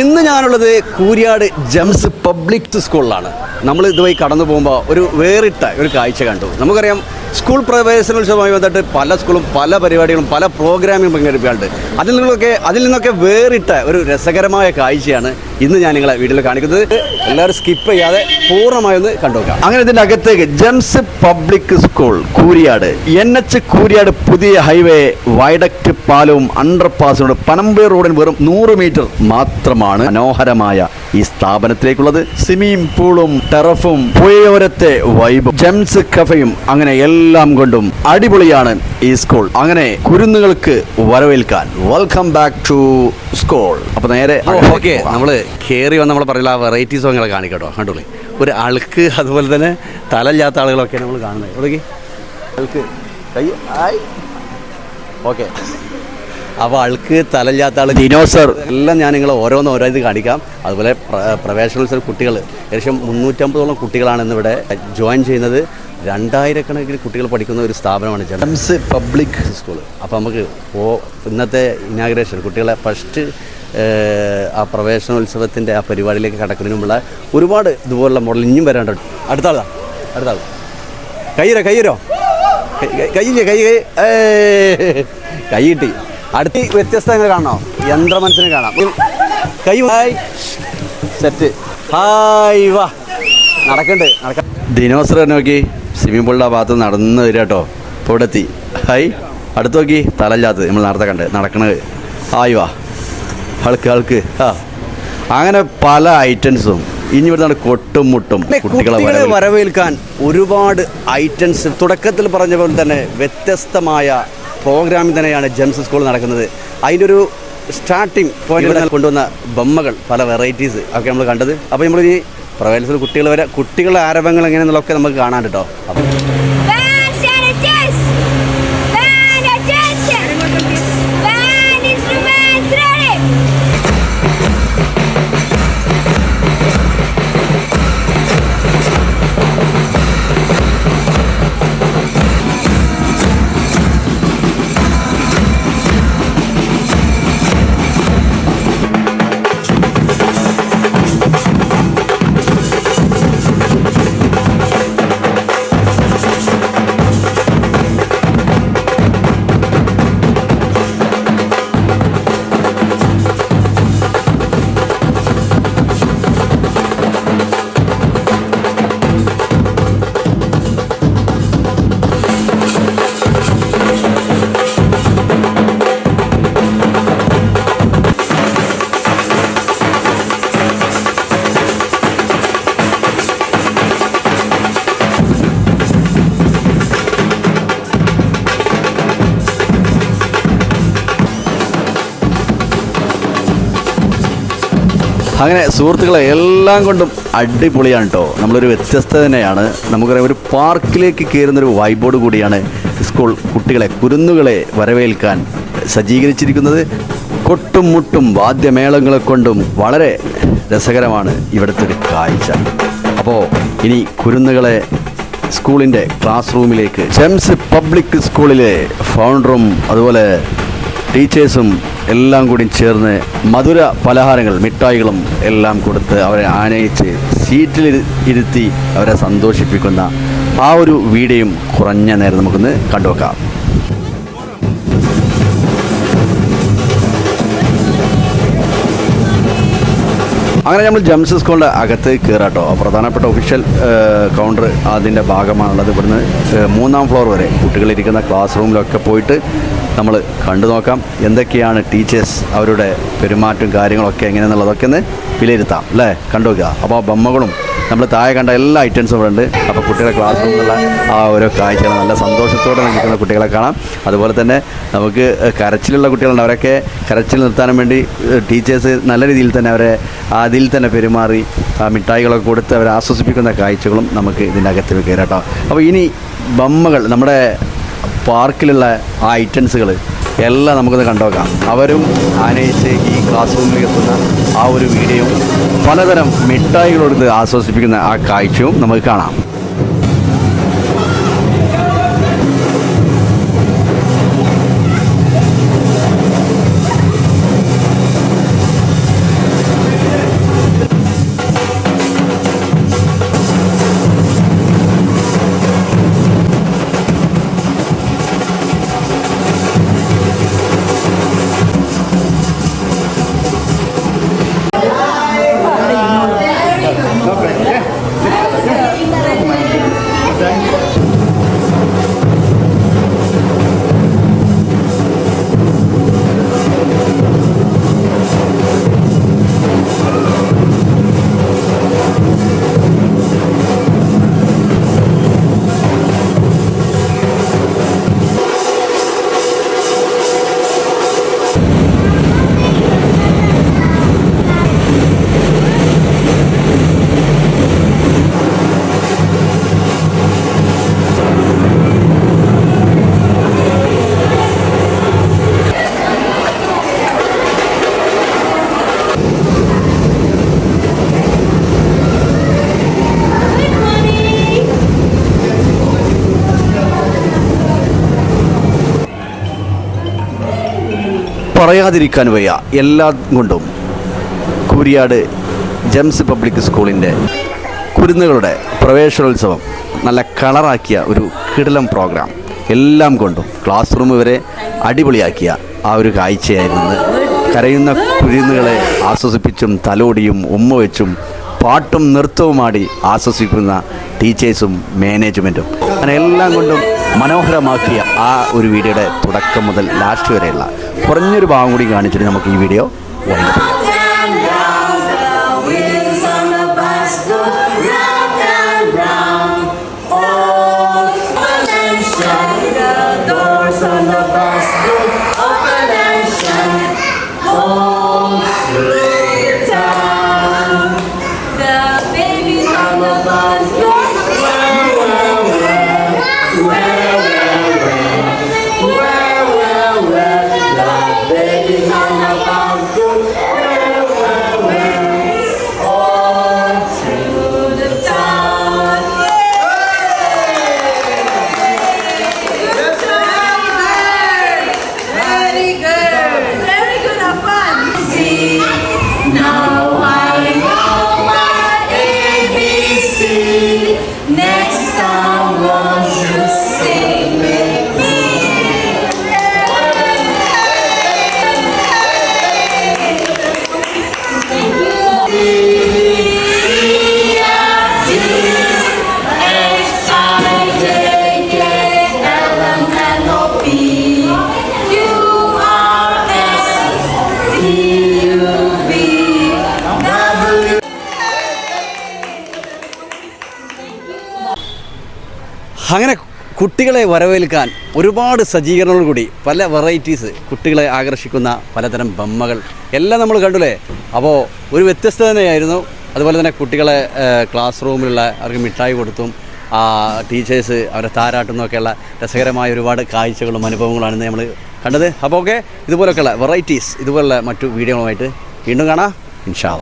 ഇന്ന് ഞാനുള്ളത് Kooriyad Gems public സ്കൂളിലാണ്. നമ്മൾ ഇതുവഴി കടന്നു പോകുമ്പോൾ ഒരു വേറിട്ട ഒരു കാഴ്ച കണ്ടു. നമുക്കറിയാം, സ്കൂൾ പ്രവേശനോത്സവവുമായി ബന്ധപ്പെട്ട് പല സ്കൂളും പല പരിപാടികളും പല പ്രോഗ്രാമും പങ്കെടുക്കാറുണ്ട്. അതിൽ നിന്നൊക്കെ വേറിട്ട ഒരു രസകരമായ കാഴ്ചയാണ് ഇന്ന് ഞാൻ നിങ്ങളെ വീട്ടിൽ കാണിക്കുന്നത്. എല്ലാവരും സ്കിപ്പ് ചെയ്യാതെ പൂർണ്ണമായൊന്ന് കണ്ടുനോക്കാം. അങ്ങനെ ഇതിൻ്റെ അകത്തേക്ക് Gems public school Kooriyad NH Kooriyad പുതിയ ഹൈവേ വൈഡക്റ്റ് പാലവും അണ്ടർപാസിനോട് പനമ്പേ റോഡിന് വെറും 100 മീറ്റർ മാത്രമാണ് മനോഹരമായ ഈ സ്ഥാപനത്തിലേക്കുള്ളത്. സ്വിമ്മിംഗ് പൂളും ടെറഫും പുഴയോരത്തെ വൈബും ജെംസ് കഫയും അങ്ങനെ എല്ലാം കൊണ്ടും അടിപൊളിയാണ് ഈ സ്കൂൾ. അങ്ങനെ കുരുന്നുകൾക്ക് വരവേൽക്കാൻ വെൽക്കം ബാക്ക് ടു സ്കൂൾ. അപ്പൊ നേരെ ഓക്കെ, നമ്മള് കയറി വന്ന് നമ്മൾ പറയുന്ന ആ വെറൈറ്റി സോങ്ങുകളെ കാണിക്കട്ടോ. കണ്ടോളി, ഒരു ആൾക്ക് അതുപോലെ തന്നെ തലയില്ലാത്ത ആളുകളൊക്കെ നമ്മൾ കാണുന്നത്. Okay, okay. അപ്പോൾ ആൾക്ക് തലയില്ലാത്ത ആൾ ദിനോസർ എല്ലാം ഞാൻ നിങ്ങളെ ഓരോ ഇത് കാണിക്കാം. അതുപോലെ പ്രവേശനോത്സവ കുട്ടികൾ ഏകദേശം 350ഓളം കുട്ടികളാണ് ഇന്നിവിടെ ജോയിൻ ചെയ്യുന്നത്. 2000 കണക്കിന് കുട്ടികൾ പഠിക്കുന്ന ഒരു സ്ഥാപനമാണ് ജെംസ് പബ്ലിക് സ്കൂൾ. അപ്പോൾ നമുക്ക് ഇന്നത്തെ ഇനാഗ്രേഷൻ കുട്ടികളെ ഫസ്റ്റ് ആ പ്രവേശനോത്സവത്തിൻ്റെ ആ പരിപാടിയിലേക്ക് കടക്കുന്നതിന് മുമ്പുള്ള ഒരുപാട് ഇതുപോലുള്ള മോഡൽ ഇനിയും വരാണ്ട്. അടുത്ത ആൾ കയ്യരോ കൈ കിട്ടി. അടുത്ത് വ്യത്യസ്തങ്ങൾ കാണണോ? യന്ത്ര മനസ്സിനെ കാണാം. കൈ സെറ്റ്. ഹായ് വാ, നടക്കണ്ട്. ദിനോസർ നോക്കി സ്വിമ്മിംഗ് പൂളിൻ്റെ ആ ഭാഗത്ത് നടന്ന് വരിക കേട്ടോ. ഇപ്പോൾ ഇവിടെ എത്തി. ഹായ്, അടുത്ത് നോക്കി തലയില്ലാത്തത് നമ്മൾ നേരത്തെ കണ്ട് നടക്കണത്. ഹായ് വാ, ഹൾക്ക് അങ്ങനെ പല ഐറ്റംസും ഇനി ഇവിടുന്ന് കൊട്ടും മുട്ടും കുട്ടികളെ വരവേൽക്കാൻ ഒരുപാട് ഐറ്റംസ്. തുടക്കത്തിൽ പറഞ്ഞ പോലെ തന്നെ വ്യത്യസ്തമായ പ്രോഗ്രാമിൽ തന്നെയാണ് ജെംസ് സ്കൂൾ നടക്കുന്നത്. അതിൻ്റെ ഒരു സ്റ്റാർട്ടിങ് പോയിന്റ് കൊണ്ടുവന്ന ബൊമ്മകൾ, പല വെറൈറ്റീസ് ഒക്കെ നമ്മൾ കണ്ടത്. അപ്പോൾ നമ്മൾ ഈ പ്രവേശന കുട്ടികൾ വരെ കുട്ടികളുടെ ആരംഭങ്ങൾ എങ്ങനെയെന്നുള്ളതൊക്കെ നമുക്ക് കാണാൻ കേട്ടോ. അപ്പം അങ്ങനെ സുഹൃത്തുക്കളെ എല്ലാം കൊണ്ടും അടിപൊളിയാണ് കേട്ടോ. നമ്മളൊരു വ്യത്യസ്തത തന്നെയാണ്. നമുക്കറിയാം, ഒരു പാർക്കിലേക്ക് കയറുന്നൊരു വൈബോട് കൂടിയാണ് സ്കൂൾ കുട്ടികളെ കുരുന്നുകളെ വരവേൽക്കാൻ സജ്ജീകരിച്ചിരിക്കുന്നത്. കൊട്ടും മുട്ടും വാദ്യമേളങ്ങളെ കൊണ്ടും വളരെ രസകരമാണ് ഇവിടുത്തെ ഒരു കാഴ്ച. അപ്പോൾ ഇനി കുരുന്നുകളെ സ്കൂളിൻ്റെ ക്ലാസ് റൂമിലേക്ക് ജെംസ് പബ്ലിക് സ്കൂളിലെ ഫൗണ്ടറും അതുപോലെ ടീച്ചേഴ്സും എല്ലാം കൂടി ചേർന്ന് മധുര പലഹാരങ്ങൾ മിഠായികളും എല്ലാം കൊടുത്ത് അവരെ ആനയിച്ച് സീറ്റിൽ ഇരുത്തി അവരെ സന്തോഷിപ്പിക്കുന്ന ആ ഒരു വീഡിയോയും കുറഞ്ഞ നേരം നമുക്കൊന്ന് കണ്ടുവെക്കാം. അങ്ങനെ നമ്മൾ ജെംസ് സ്കൂളിൻ്റെ അകത്ത് കയറാട്ടോ. പ്രധാനപ്പെട്ട ഒഫീഷ്യൽ കൗണ്ടർ അതിൻ്റെ ഭാഗമാണുള്ളത്. ഇവിടുന്ന് 3ാം ഫ്ലോർ വരെ കുട്ടികളിരിക്കുന്ന ക്ലാസ് റൂമിലൊക്കെ പോയിട്ട് നമ്മൾ കണ്ടു നോക്കാം. എന്തൊക്കെയാണ് ടീച്ചേഴ്സ് അവരുടെ പെരുമാറ്റം കാര്യങ്ങളൊക്കെ എങ്ങനെയെന്നുള്ളതൊക്കെ ഒന്ന് വിലയിരുത്താം അല്ലേ, കണ്ടുവെക്കുക. അപ്പോൾ ആ ബൊമ്മകളും നമ്മൾ താഴെ കണ്ട എല്ലാ ഐറ്റംസും ഇവിടെ ഉണ്ട്. അപ്പോൾ കുട്ടികളെ ക്ലാസ് റൂമിലുള്ള ആ ഓരോ കാഴ്ചകൾ നല്ല സന്തോഷത്തോടെ നിൽക്കുന്ന കുട്ടികളെ കാണാം. അതുപോലെ തന്നെ നമുക്ക് കരച്ചിലുള്ള കുട്ടികളുണ്ട്. അവരൊക്കെ കരച്ചിൽ നിർത്താനും വേണ്ടി ടീച്ചേഴ്സ് നല്ല രീതിയിൽ തന്നെ അവരെ അതിൽ തന്നെ പെരുമാറി മിഠായികളൊക്കെ കൊടുത്ത് അവരെ ആശ്വസിപ്പിക്കുന്ന കാഴ്ചകളും നമുക്ക് ഇതിൻ്റെ അകത്ത് കയറാട്ടോ. അപ്പോൾ ഇനി ബൊമ്മകൾ, നമ്മുടെ പാർക്കിലുള്ള ആ ഐറ്റംസുകൾ എല്ലാം നമുക്കൊന്ന് കണ്ടുവെക്കാം. അവരും ആനയിച്ച് ഈ ക്ലാസ് റൂമിലേക്ക് എത്തുന്ന ആ ഒരു വീഡിയോയും പലതരം മിഠായികളോട് ആസ്വദിപ്പിക്കുന്ന ആ കാഴ്ചയും നമുക്ക് കാണാം. പറയാതിരിക്കാൻ വയ്യ. എല്ലാം കൊണ്ടും കൂരിയാട് ജെംസ് പബ്ലിക് സ്കൂളിൻ്റെ കുരുന്നുകളുടെ പ്രവേശനോത്സവം നല്ല കളറാക്കിയ ഒരു കിടിലം പ്രോഗ്രാം, എല്ലാം കൊണ്ടും ക്ലാസ് റൂം വരെ അടിപൊളിയാക്കിയ ആ ഒരു കാഴ്ചയായിരുന്നു. കരയുന്ന കുരുന്നുകളെ ആശ്വസിപ്പിച്ചും തലോടിയും ഉമ്മ വെച്ചും പാട്ടും നൃത്തവുമാടി ആശ്വസിക്കുന്ന ടീച്ചേഴ്സും മാനേജ്മെൻറ്റും, അങ്ങനെ എല്ലാം കൊണ്ടും മനോഹരമാക്കിയ ആ ഒരു വീഡിയോയുടെ തുടക്കം മുതൽ ലാസ്റ്റ് വരെയുള്ള കുറഞ്ഞൊരു ഭാഗം കൂടി കാണിച്ചിട്ട് നമുക്ക് ഈ വീഡിയോ വൈൻഡപ്പ് ചെയ്യാം. അങ്ങനെ കുട്ടികളെ വരവേൽക്കാൻ ഒരുപാട് സജ്ജീകരണങ്ങൾ കൂടി, പല വെറൈറ്റീസ്, കുട്ടികളെ ആകർഷിക്കുന്ന പലതരം ബൊമ്മകൾ എല്ലാം നമ്മൾ കണ്ടുല്ലേ. അപ്പോൾ ഒരു വ്യത്യസ്തത തന്നെയായിരുന്നു. അതുപോലെ തന്നെ കുട്ടികളെ ക്ലാസ് റൂമിലുള്ള അവർക്ക് മിഠായി കൊടുത്തും ടീച്ചേഴ്സ് അവരെ താരാട്ടുന്നൊക്കെയുള്ള രസകരമായ ഒരുപാട് കാഴ്ചകളും അനുഭവങ്ങളാണ് നമ്മൾ കണ്ടത്. അപ്പോൾ ഓക്കെ, ഇതുപോലൊക്കെയുള്ള വെറൈറ്റീസ്, ഇതുപോലുള്ള മറ്റു വീഡിയോകളുമായിട്ട് വീണ്ടും കാണാം ഇൻഷാ അല്ലാഹ്.